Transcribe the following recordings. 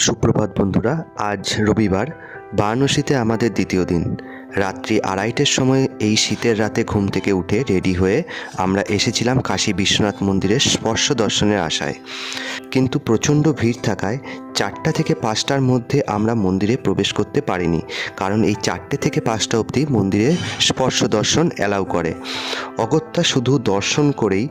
সুপ্রভাত বন্ধুরা, আজ রবিবার। বারাণসীতে আমাদের দ্বিতীয় দিন। রাত্রি 2:30টার সময় এই শীতের রাতে ঘুম থেকে উঠে রেডি হয়ে আমরা এসেছিলাম কাশী বিশ্বনাথ মন্দিরের স্পর্শ দর্শনের আশায়। কিন্তু প্রচণ্ড ভিড় থাকায় 4টা থেকে 5টার মধ্যে আমরা মন্দিরে প্রবেশ করতে পারিনি, কারণ এই 4টে থেকে 5টা অবধি মন্দিরে স্পর্শ দর্শন অ্যালাউ করে। অগত্যা শুধু দর্শন করেই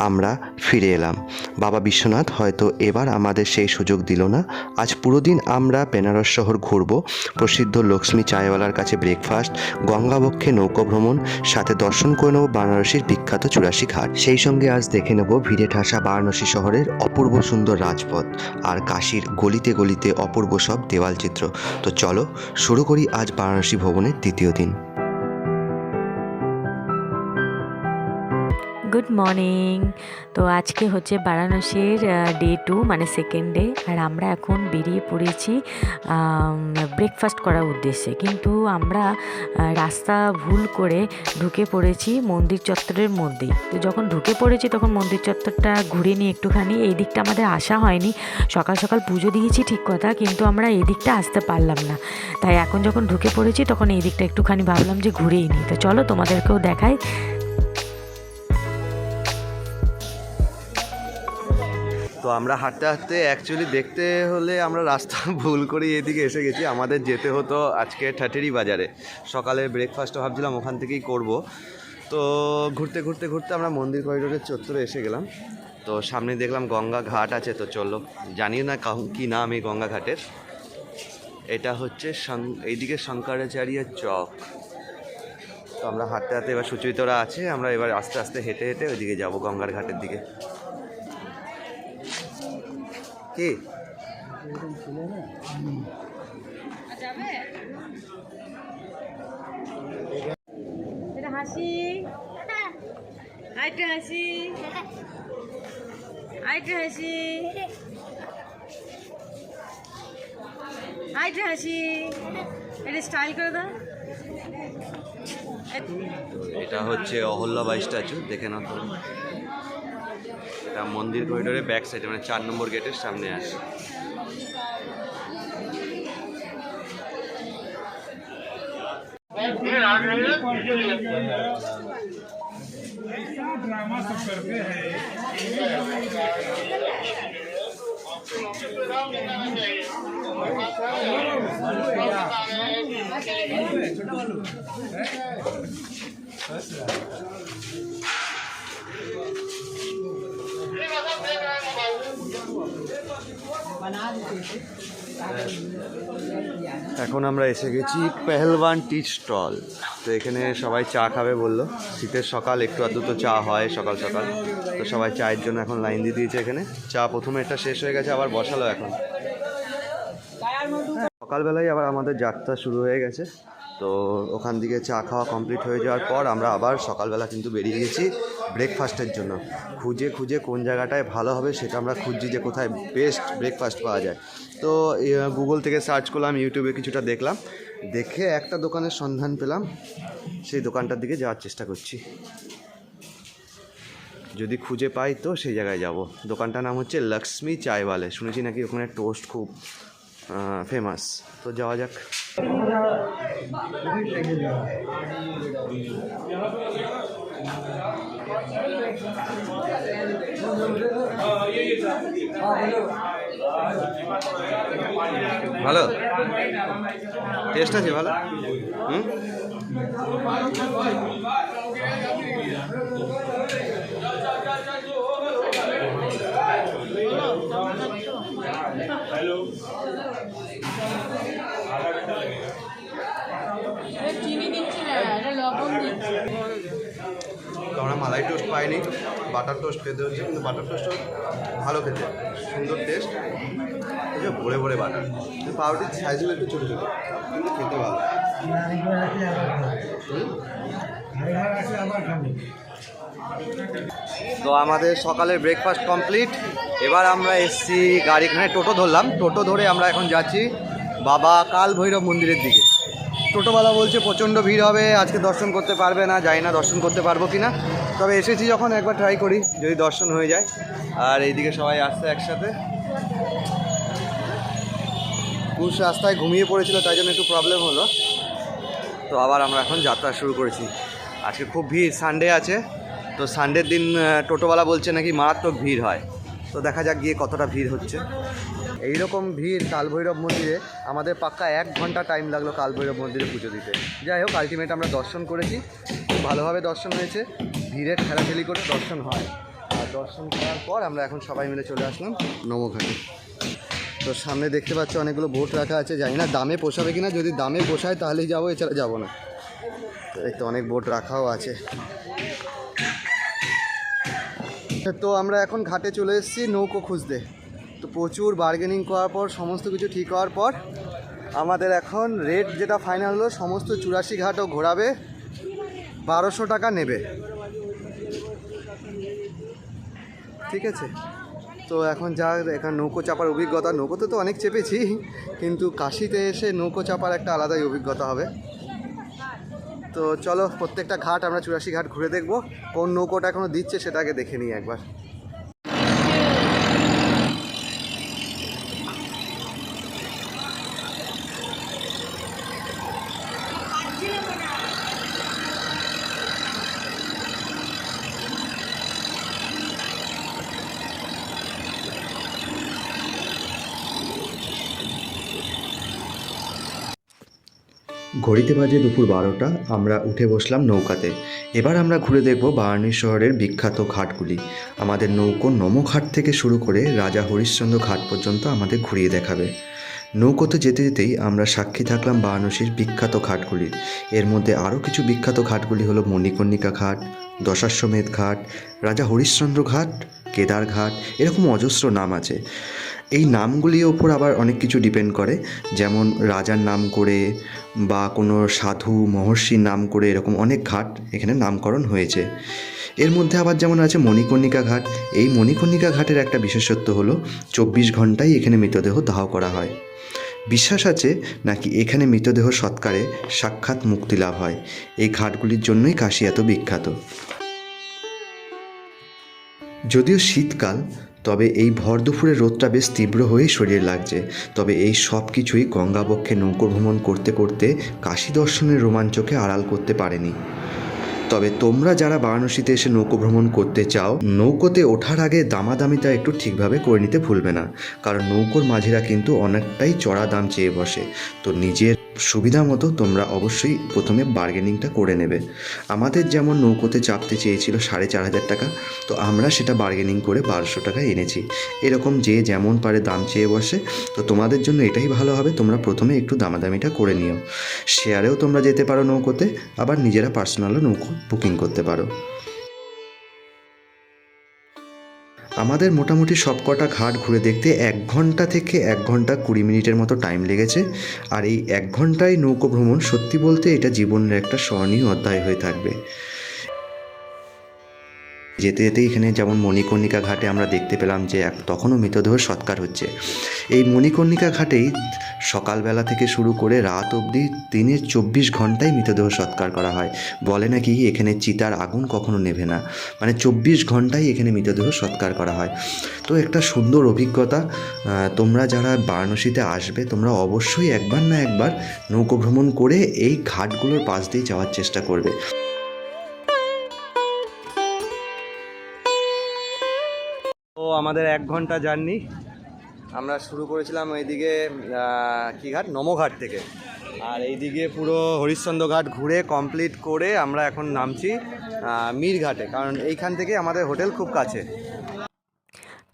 আমরা ফিরে এলাম। বাবা বিশ্বনাথ হয়তো এবার আমাদের সেই সুযোগ দিল না। আজ পুরো দিন আমরা বেনারস শহর ঘুরব, প্রসিদ্ধ লক্ষ্মী চায়ওয়ালার কাছে ব্রেকফাস্ট, গঙ্গাবক্ষে নৌকো ভ্রমণ, সাথে দর্শন করে নেব বারাণসীর বিখ্যাত 84 ঘাট। সেই সঙ্গে আজ দেখে নেব ভিড়ে ঠাসা বারাণসী শহরের অপূর্ব সুন্দর রাজপথ আর কাশীর গলিতে গলিতে অপূর্ব সব দেওয়ালচিত্র। তো চলো শুরু করি আজ বারাণসী ভ্রমণের দ্বিতীয় দিন। Good morning. তো আজকে হচ্ছে বারাণসীর ডে 2 মানে সেকেন্ড ডে, আর আমরা এখন বেরিয়ে পড়েছি ব্রেকফাস্ট করার উদ্দেশ্যে। কিন্তু আমরা রাস্তা ভুল করে ঢুকে পড়েছি মন্দির চত্বরের মধ্যেই। তো যখন ঢুকে পড়েছি তখন মন্দির চত্বরটা ঘুরে নিয়ে একটুখানি, এই দিকটা আমাদের আসা হয়নি। সকাল সকাল পুজো দিয়েছি ঠিক কথা, কিন্তু আমরা এই দিকটা আসতে পারলাম না। তাই এখন যখন ঢুকে পড়েছি তখন এই দিকটা একটুখানি ভাবলাম যে ঘুরেই নিই। তো চলো তোমাদেরকেও দেখাই। তো আমরা হাঁটতে হাঁটতে অ্যাকচুয়ালি দেখতে হলে আমরা রাস্তা ভুল করে এদিকে এসে গেছি। আমাদের যেতে হতো আজকে ঠাটেরি বাজারে। সকালে ব্রেকফাস্টও ভাবছিলাম ওখান থেকেই করব। তো ঘুরতে ঘুরতে ঘুরতে আমরা মন্দির করিডোরের চত্বরে এসে গেলাম। তো সামনে দেখলাম গঙ্গা ঘাট আছে। তো চলো, জানি না কি নাম এই গঙ্গা ঘাটের। এটা হচ্ছে এইদিকে শঙ্করাচার্য চক। তো আমরা হাঁটতে হাঁটতে এবার সুচরিতরা আছে, আমরা এবার আস্তে আস্তে হেঁটে হেঁটে ওইদিকে যাবো গঙ্গার ঘাটের দিকে। কি হাসি আইটা হাসি আইটা হাসি আইটা হাসি, এটা স্টাইল করে দাও। এটা হচ্ছে অহল্যাবাই স্ট্যাচু, দেখে নাও তো। এটা মন্দির করিডোরে ব্যাক সাইডে, মানে 4 নম্বর গেটের সামনে আছে। এখন আমরা এসে গেছি পেহেলওয়ান টি স্টল। তো এখানে সবাই চা খাবে বললো। শীতের সকাল, একটু আধটু তো চা হয় সকাল সকাল। তো সবাই চায়ের জন্য এখন লাইন দিয়ে দিয়েছে এখানে। চা প্রথমে এটা শেষ হয়ে গেছে, আবার বসালো এখন। সকালবেলায় আবার আমাদের যাত্রা শুরু হয়ে গেছে। তো ওখান থেকে চা খাওয়া কমপ্লিট হয়ে যাওয়ার পর আমরা আবার সকালবেলা কিন্তু বেরিয়ে গেছি ব্রেকফাস্টের জন্য। খুঁজে খুঁজে কোন জায়গাটায় ভালো হবে সেটা আমরা খুঁজছি, যে কোথায় বেস্ট ব্রেকফাস্ট পাওয়া যায়। তো গুগল থেকে সার্চ করলাম, ইউটিউবে কিছুটা দেখলাম, দেখে একটা দোকানের সন্ধান পেলাম। সেই দোকানটার দিকে যাওয়ার চেষ্টা করছি। যদি খুঁজে পাই তো সেই জায়গায় যাব। দোকানটার নাম হচ্ছে লক্ষ্মী চায়ওয়ালে। শুনেছি নাকি ওখানে টোস্ট খুব ফেমাস। তো যাওয়া যাক। ভালো টেস্ট আছে, ভালো। তো আমরা মালাই টোস্ট পাইনি, বাটার টোস্ট খেতে হচ্ছে। কিন্তু বাটার টোস্টও ভালো খেতে, সুন্দর টেস্ট। ভরে ভরে বাটার, পাউরুটির সাইজগুলো একটু ছোটো ছোটো, কিন্তু খেতে ভালো। তো আমাদের সকালের ব্রেকফাস্ট কমপ্লিট। এবার আমরা এসছি গাড়িখানে, টোটো ধরলাম। টোটো ধরে আমরা এখন যাচ্ছি বাবা কাল ভৈরব মন্দিরের দিকে। টোটোওয়ালা বলছে প্রচণ্ড ভিড় হবে, আজকে দর্শন করতে পারবে না। জানি না দর্শন করতে পারবো কি না, তবে এসেছি যখন একবার ট্রাই করি যদি দর্শন হয়ে যায়। আর এইদিকে সবাই আসছে একসাথে। কুশ রাস্তায় ঘুমিয়ে পড়েছিল, তাই জন্য একটু প্রবলেম হলো। তো আবার আমরা এখন যাত্রা শুরু করেছি। আজকে খুব ভিড়, সানডে আছে, তো সানডের দিন টোটোওয়ালা বলছে নাকি মারাত্মক ভিড় হয়। তো দেখা যাক গিয়ে কতটা ভিড় হচ্ছে। এইরকম ভিড় কালভৈরব মন্দিরে আমাদের পাক্কা 1 ঘন্টা টাইম লাগলো কালভৈরব মন্দিরে পুজো দিতে। যাই হোক, আলটিমেট আমরা দর্শন করেছি, খুব ভালোভাবে দর্শন হয়েছে। ভিড়ের ঠেলাঠেলি করে দর্শন হয়, আর দর্শন করার পর আমরা এখন সবাই মিলে চলে আসলাম নমঘাটে। তো সামনে দেখতে পাচ্ছ অনেকগুলো বোট রাখা আছে, জানি না দামে পোষাবে কিনা, যদি দামে পোষায় তাহলেই যাবো, এছাড়া যাবো না। তো এই তো অনেক বোট রাখাও আছে। তো আমরা এখন ঘাটে চলে এসেছি নৌকো খুঁজতে। তো প্রচুর বার্গেনিং করার পর সমস্ত কিছু ঠিক হওয়ার পর আমাদের এখন রেট যেটা ফাইনাল হলো, সমস্ত 84 ঘাটও ঘোরাবে, 1200 টাকা নেবে, ঠিক আছে। তো এখন যা এখানে নৌকো চাপার অভিজ্ঞতা, নৌকোতে তো অনেক চেপেছি, কিন্তু কাশিতে এসে নৌকো চাপার একটা আলাদাই অভিজ্ঞতা হবে। তো চলো প্রত্যেকটা ঘাট আমরা 84 ঘাট ঘুরে দেখব, কোন নৌকোটা এখনও দিচ্ছে সেটাকে দেখে নিই একবার। ঘড়িতে বাজে দুপুর 12টা, আমরা উঠে বসলাম নৌকাতে। এবার আমরা ঘুরে দেখব বারাণসী শহরের বিখ্যাত ঘাটগুলি। আমাদের নৌকো নমঘাট থেকে শুরু করে রাজা হরিশ্চন্দ্র ঘাট পর্যন্ত আমাদের ঘুরিয়ে দেখাবে। নৌকোতে যেতে যেতেই আমরা সাক্ষী থাকলাম বারাণসীর বিখ্যাত ঘাটগুলির। এর মধ্যে আরও কিছু বিখ্যাত ঘাটগুলি হলো মণিকর্ণিকা ঘাট, দশাশ্বমেধ ঘাট, রাজা হরিশ্চন্দ্র ঘাট, কেদার ঘাট, এরকম অজস্র নাম আছে। এই নামগুলির ওপর আবার অনেক কিছু ডিপেন্ড করে, যেমন রাজার নাম করে বা কোনো সাধু মহর্ষির নাম করে, এরকম অনেক ঘাট এখানে নামকরণ হয়েছে। এর মধ্যে আবার যেমন আছে মণিকর্ণিকা ঘাট। এই মণিকর্ণিকা ঘাটের একটা বিশেষত্ব হলো 24 ঘন্টাই এখানে মৃতদেহ দাহ করা হয়। বিশ্বাস আছে নাকি এখানে মৃতদেহ সৎকারে সাক্ষাৎ মুক্তি লাভ হয়। এই ঘাটগুলির জন্যই কাশী এত বিখ্যাত। যদিও শীতকাল, তবে এই ভর দুপুরে রোদটা বেশ তীব্র হয়েই শরীরে লাগছে। তবে এই সব কিছুই গঙ্গাবক্ষে নৌকো ভ্রমণ করতে করতে কাশী দর্শনের রোমাঞ্চকে আড়াল করতে পারেনি। তবে তোমরা যারা বারাণসীতে এসে নৌকো ভ্রমণ করতে চাও, নৌকোতে ওঠার আগে দামাদামিটা একটু ঠিকভাবে করে নিতে ভুলবে না, কারণ নৌকোর মাঝিরা কিন্তু অনেকটাই চড়া দাম চেয়ে বসে। তো নিজের সুবিধা মতো তোমরা অবশ্যই প্রথমে বার্গেনিংটা করে নেবে। আমাদের যেমন নৌকোতে চাপতে চেয়েছিল 4500 টাকা, তো আমরা সেটা বার্গেনিং করে 1200 টাকায় এনেছি। এরকম যে যেমন পারে দাম চেয়ে বসে, তো তোমাদের জন্য এটাই ভালো হবে, তোমরা প্রথমে একটু দামাদামিটা করে নিও। শেয়ারেও তোমরা যেতে পারো নৌকোতে, আবার নিজেরা পার্সোনালও নৌকো বুকিং করতে পারো। আমাদের মোটামুটি সব কটা ঘাট ঘুরে দেখতে 1 ঘন্টা থেকে 1 ঘন্টা 20 মিনিটের মতো টাইম লেগেছে। আর এই 1 ঘন্টায় নৌকো ভ্রমণ, সত্যি বলতে এটা জীবনের একটা স্মরণীয় অধ্যায় হয়ে থাকবে। যেতে যেতে এখানে যেমন মণিকর্ণিকা ঘাটে আমরা দেখতে পেলাম যে তখনও মৃতদেহ সৎকার হচ্ছে। এই মণিকর্ণিকা ঘাটেই সকালবেলা থেকে শুরু করে রাত অবধি দিনের 24 ঘন্টায় মৃতদেহ সৎকার করা হয়। বলে নাকি এখানে চিতার আগুন কখনো নেভে না, মানে 24 ঘন্টায় এখানে মৃতদেহ সৎকার করা হয়। তো একটা সুন্দর অভিজ্ঞতা। তোমরা যারা বারাণসীতে আসবে, তোমরা অবশ্যই একবার না একবার নৌকো ভ্রমণ করে এই ঘাটগুলোর পাশ দিয়ে যাওয়ার চেষ্টা করবে। তো আমাদের 1 ঘন্টা জার্নি আমরা শুরু করেছিলাম এইদিকে কী ঘাট, নমঘাট থেকে। আর এইদিকে পুরো হরিশ্চন্দ্র ঘাট ঘুরে কমপ্লিট করে আমরা এখন নামছি মীর ঘাটে, কারণ এইখান থেকে আমাদের হোটেল খুব কাছে।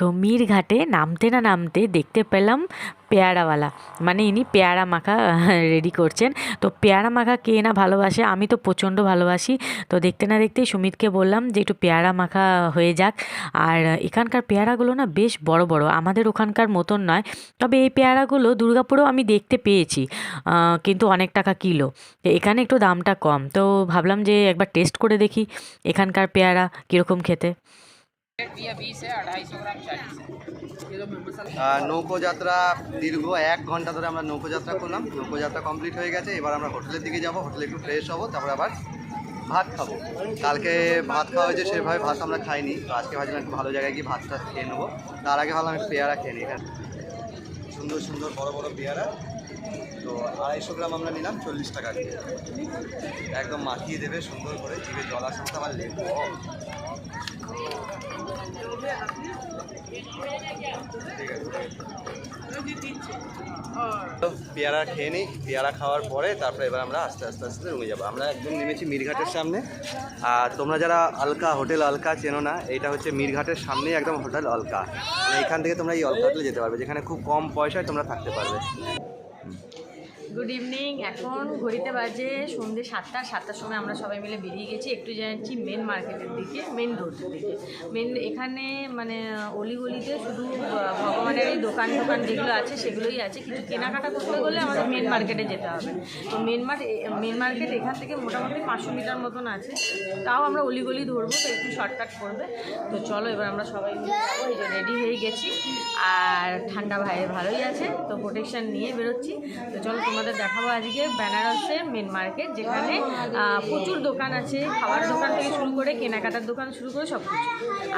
তো মীর ঘাটে নামতে না নামতে দেখতে পেলাম পেয়ারাওয়ালা, মানে ইনি পেয়ারা মাখা রেডি করছেন। তো পেয়ারা মাখা কে না ভালোবাসে, আমি তো প্রচণ্ড ভালোবাসি। তো দেখতে না দেখতেই সুমিতকে বললাম যে একটু পেয়ারা মাখা হয়ে যাক। আর এখানকার পেয়ারাগুলো না বেশ বড় বড়, আমাদের ওখানকার মতন নয়। তবে এই পেয়ারাগুলো দুর্গাপুরেও আমি দেখতে পেয়েছি, কিন্তু অনেক টাকা কিলো। এখানে একটু দামটা কম, তো ভাবলাম যে একবার টেস্ট করে দেখি এখানকার পেয়ারা কীরকম খেতে। নৌকো যাত্রা দীর্ঘ 1 ঘন্টা ধরে আমরা নৌকো যাত্রা করলাম। নৌকো যাত্রা কমপ্লিট হয়ে গেছে। এবার আমরা হোটেলের দিকে যাব, হোটেলে একটু ফ্রেশ হবো, তারপরে আবার ভাত খাবো। কালকে ভাত খাওয়া হয়েছে, সেভাবে ভাত আমরা খাইনি। তো আজকে ভাবছিলাম একটু ভালো জায়গায় গিয়ে ভাতটা খেয়ে নেবো। তার আগে ভাবলাম একটু পেয়ারা খেয়ে নিই। এখানে তো সুন্দর সুন্দর বড় বড় পেয়ারা। তো 250 গ্রাম আমরা নিলাম 40 টাকা দিয়ে। একদম মাখিয়ে দেবে সুন্দর করে, জিভে জল আসার মতো। আমার লেবু ঠিক আছে। পেয়ারা খেয়ে নিই, পেয়ারা খাওয়ার পরে তারপরে এবার আমরা আস্তে আস্তে আস্তে রুমে যাবো। আমরা একদম নেমেছি মিরঘাটের সামনে। আর তোমরা যারা আলকা, হোটেল আলকা চেনো না, এটা হচ্ছে মিরঘাটের সামনেই একদম হোটেল আলকা। মানে এখান থেকে তোমরা এই আলকা হোটেলে যেতে পারবে, যেখানে খুব কম পয়সায় তোমরা থাকতে পারবে। Good evening. এখন ঘড়িতে বাজে সন্ধ্যে 7টার সময় আমরা সবাই মিলে বেরিয়ে গেছি। একটু যাচ্ছি মেন মার্কেটের দিকে, মেন রোডের দিকে। এখানে মানে অলিগলিতে শুধু ভগবানের এই দোকান যেগুলো আছে সেগুলোই আছে। কিছু কেনাকাটা করতে গেলে আমাদের মেন মার্কেটে যেতে হবে। তো মেন মার্কেট এখান থেকে মোটামুটি 500 মিটার মতন আছে। তাও আমরা অলিগলি ধরবো, তো একটু শর্টকাট করবে। তো চলো এবার আমরা সবাই মিলে ওই যে রেডি হয়ে গেছি। আর ঠান্ডা ভালোই আছে, তো প্রোটেকশান নিয়ে বেরোচ্ছি। তো চলো তোমাদের দেখাবো আজকে বেনারসের মেন মার্কেট, যেখানে প্রচুর দোকান আছে, খাবার দোকান থেকে শুরু করে কেনাকাটার দোকান শুরু করে সব কিছু।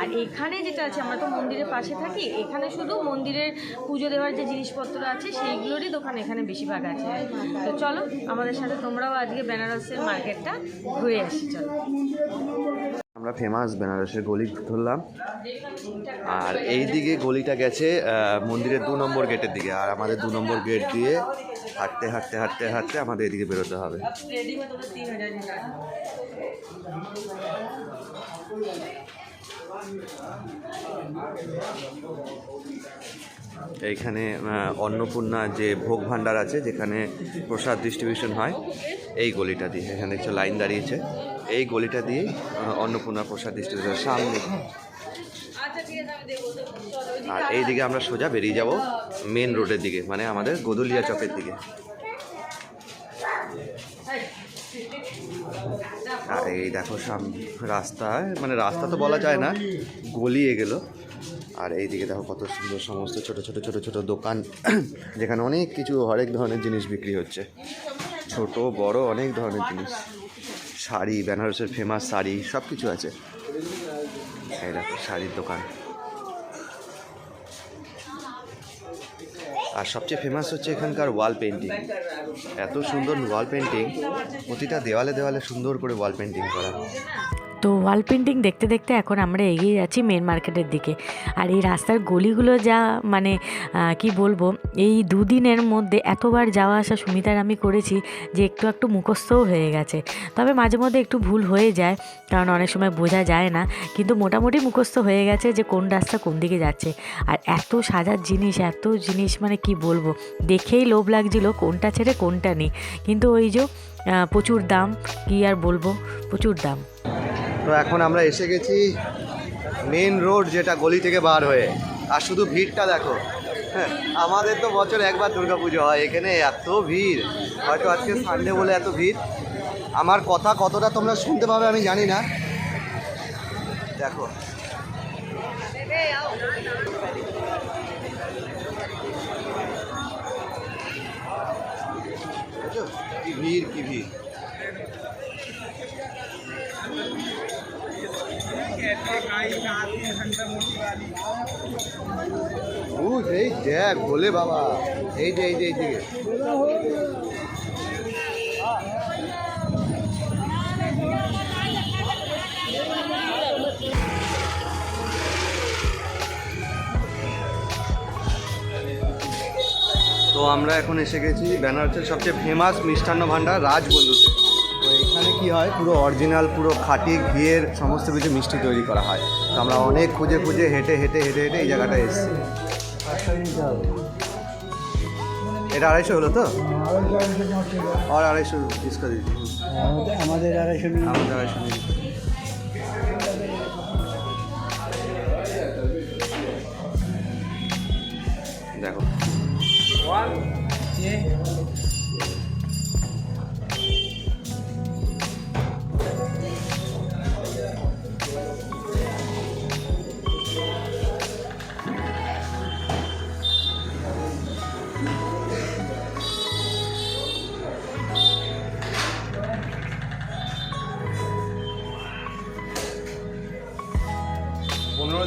আর এখানে যেটা আছে, আমরা তো মন্দিরের পাশে থাকি, এখানে শুধু মন্দিরের পুজো দেওয়ার যে জিনিসপত্র আছে সেইগুলোরই দোকান এখানে বেশিরভাগ আছে। তো চলো আমাদের সাথে তোমরাও আজকে বেনারসের মার্কেটটা ঘুরে আসি। চলো, আমরা ফেমাস বেনারসের গলি ধরলাম। আর এই দিকে গলিটা গেছে মন্দিরের 2 নম্বর গেটের দিকে। আর আমাদের 2 নম্বর গেট দিয়ে হাঁটতে হাঁটতে হাঁটতে হাঁটতে আমাদের এদিকে বেরোতে হবে। এইখানে অন্নপূর্ণা যে ভোগ ভাণ্ডার আছে, যেখানে প্রসাদ ডিস্ট্রিবিউশন হয়, এই গলিটা দিয়ে। এখানে দেখছো লাইন দাঁড়িয়েছে, এই গলিটা দিয়ে অন্নপূর্ণা প্রসাদ ডিস্ট্রিবিউশন সামনে। আর এই দিকে আমরা সোজা বেরিয়ে যাব মেন রোডের দিকে, মানে আমাদের গদুলিয়া চকের দিকে। আর এই দেখো সামনে রাস্তায়, মানে রাস্তা তো বলা যায় না, গলিয়ে গেল। আর এই দিকে দেখো কত সুন্দর সমস্ত ছোট ছোট ছোট ছোট দোকান, যেখানে অনেক কিছু হরেক ধরনের জিনিস বিক্রি হচ্ছে, ছোট বড় অনেক ধরনের জিনিস। শাড়ি, বেনারসের ফেমাস শাড়ি সব কিছু আছে। এই দেখো শাড়ির দোকান। আর সবচেয়ে ফেমাস হচ্ছে এখানকার ওয়াল পেন্টিং। এত সুন্দর ওয়াল পেন্টিং, প্রতিটা দেওয়ালে দেওয়ালে সুন্দর করে ওয়াল পেন্টিং করা। তো ওয়াল পেন্টিং দেখতে দেখতে এখন আমরা এগিয়ে যাচ্ছি মেন মার্কেটের দিকে। আর এই রাস্তার গলিগুলো যা মানে কি বলবো, এই 2 দিনের মধ্যে এতবার যাওয়া আসা সুমিতার আমি করেছি যে একটু মুখস্থও হয়ে গেছে। তবে মাঝে মধ্যে একটু ভুল হয়ে যায়, কারণ অনেক সময় বোঝা যায় না, কিন্তু মোটামুটি মুখস্থ হয়ে গেছে যে কোন রাস্তা কোন দিকে যাচ্ছে। আর এত সাজার জিনিস, এত জিনিস, মানে কি বলবো, দেখেই লোভ লাগছিল কোনটা ছেড়ে কোনটা নিই। কিন্তু ওই যে প্রচুর দাম, কি আর বলবো, প্রচুর দাম। তো এখন আমরা এসে গেছি মেন রোড, যেটা গলি থেকে বার হয়ে। আর শুধু ভিড়টা দেখো। হ্যাঁ, আমাদের তো বছর একবার দুর্গাপুজো হয়, এখানে এত ভিড়। হয়তো আজকে সানডে বলে এত ভিড়। আমার কথা কতটা তোমরা শুনতে পাবে আমি জানি না। দেখো কি ভিড়, কি ভিড়। এই দেখ বলে বাবা, এই যে এইদিকে। তো আমরা এখন এসে গেছি বেনারসের সবচেয়ে ফেমাস মিষ্টান্ন ভাণ্ডার রাজবন্ধুতে। তো এখানে কি হয়, পুরো অরিজিনাল, পুরো খাঁটি ঘিয়ের সমস্ত কিছু মিষ্টি তৈরি করা হয়। তো আমরা অনেক খুঁজে খুঁজে হেঁটে হেঁটে হেঁটে হেঁটে এই জায়গাটা এসেছি। এটা 250 হলো তো, আর 250 ডিসকা দিচ্ছি। আমাদের 250 আমাদের 250 দেখো।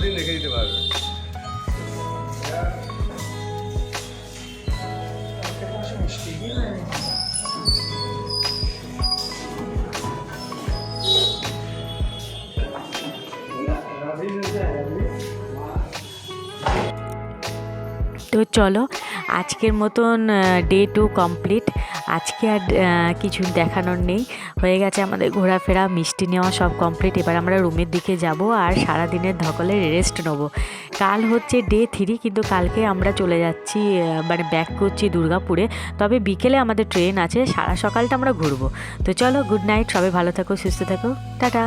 দিন রেখে দিতে পারবে। তো চলো আজকের মতন ডে 2 কমপ্লিট। আজকে আর কিছু দেখানোর নেই, হয়ে গেছে আমাদের ঘোরাফেরা, মিষ্টি নেওয়া সব কমপ্লিট। এবার আমরা রুমের দিকে যাব আর সারা দিনের ধকলে রেস্ট নেব। কাল হচ্ছে ডে 3, কিন্তু কালকে আমরা চলে যাচ্ছি মানে ব্যাক করছি দুর্গাপুরে। তবে বিকেলে আমাদের ট্রেন আছে, সারা সকালটা আমরা ঘুরবো। তো চলো, গুড নাইট, সবাই ভালো থাকো, সুস্থ থাকো, টাটা।